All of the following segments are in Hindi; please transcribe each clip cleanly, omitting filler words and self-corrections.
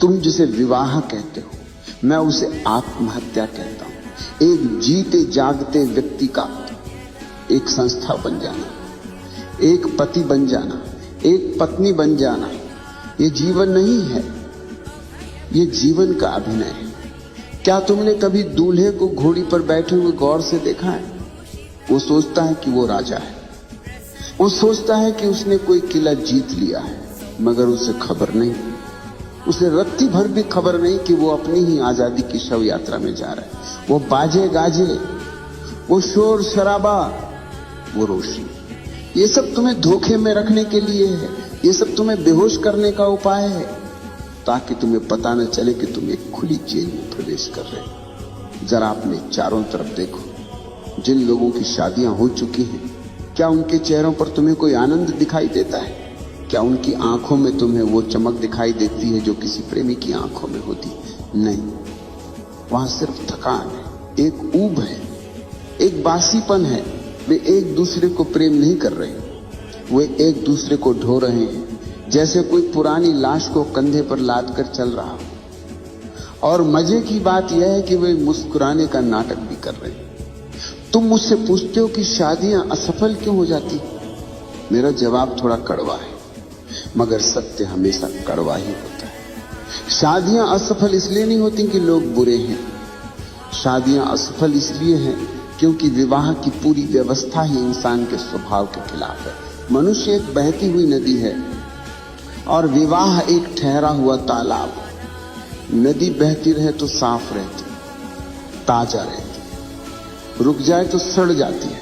तुम जिसे विवाह कहते हो, मैं उसे आत्महत्या कहता हूं। एक जीते जागते व्यक्ति का एक संस्था बन जाना, एक पति बन जाना, एक पत्नी बन जाना, ये जीवन नहीं है, ये जीवन का अभिनय है। क्या तुमने कभी दूल्हे को घोड़ी पर बैठे हुए गौर से देखा है? वो सोचता है कि वो राजा है, वो सोचता है कि उसने कोई किला जीत लिया है, मगर उसे खबर नहीं, उसे रत्ती भर भी खबर नहीं कि वो अपनी ही आजादी की शव यात्रा में जा रहा है। वो बाजे गाजे, वो शोर शराबा, वो रोशनी, ये सब तुम्हें धोखे में रखने के लिए है, ये सब तुम्हें बेहोश करने का उपाय है, ताकि तुम्हें पता न चले कि तुम एक खुली जेल में प्रवेश कर रहे हो। जरा अपने चारों तरफ देखो, जिन लोगों की शादियां हो चुकी हैं, क्या उनके चेहरों पर तुम्हें कोई आनंद दिखाई देता है? क्या उनकी आंखों में तुम्हें वो चमक दिखाई देती है जो किसी प्रेमी की आंखों में होती? नहीं, वहां सिर्फ थकान है, एक ऊब है, एक बासीपन है। वे एक दूसरे को प्रेम नहीं कर रहे, वे एक दूसरे को ढो रहे हैं, जैसे कोई पुरानी लाश को कंधे पर लाद कर चल रहा हो। और मजे की बात यह है कि वे मुस्कुराने का नाटक भी कर रहे हैं। तुम मुझसे पूछते हो कि शादियां असफल क्यों हो जाती? मेरा जवाब थोड़ा कड़वा है, मगर सत्य हमेशा कड़वा ही होता है। शादियां असफल इसलिए नहीं होती कि लोग बुरे हैं, शादियां असफल इसलिए हैं क्योंकि विवाह की पूरी व्यवस्था ही इंसान के स्वभाव के खिलाफ है। मनुष्य एक बहती हुई नदी है और विवाह एक ठहरा हुआ तालाब। नदी बहती रहे तो साफ रहती, ताजा रहती, रुक जाए तो सड़ जाती है,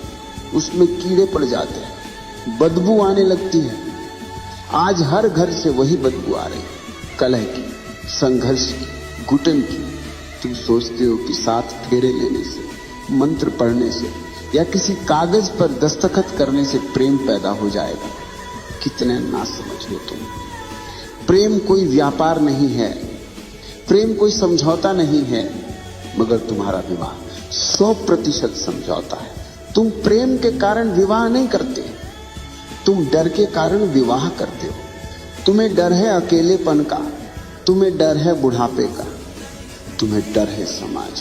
उसमें कीड़े पड़ जाते हैं, बदबू आने लगती है। आज हर घर से वही बदबू आ रही, कलह की, संघर्ष की, घुटन की। तुम सोचते हो कि 7 फेरे लेने से, मंत्र पढ़ने से या किसी कागज पर दस्तखत करने से प्रेम पैदा हो जाएगा। कितने नासमझ हो तुम। प्रेम कोई व्यापार नहीं है, प्रेम कोई समझौता नहीं है, मगर तुम्हारा विवाह 100% समझौता है। तुम प्रेम के कारण विवाह नहीं करते, तुम डर के कारण विवाह करते हो। तुम्हें डर है अकेलेपन का, तुम्हें डर है बुढ़ापे का, तुम्हें डर है समाज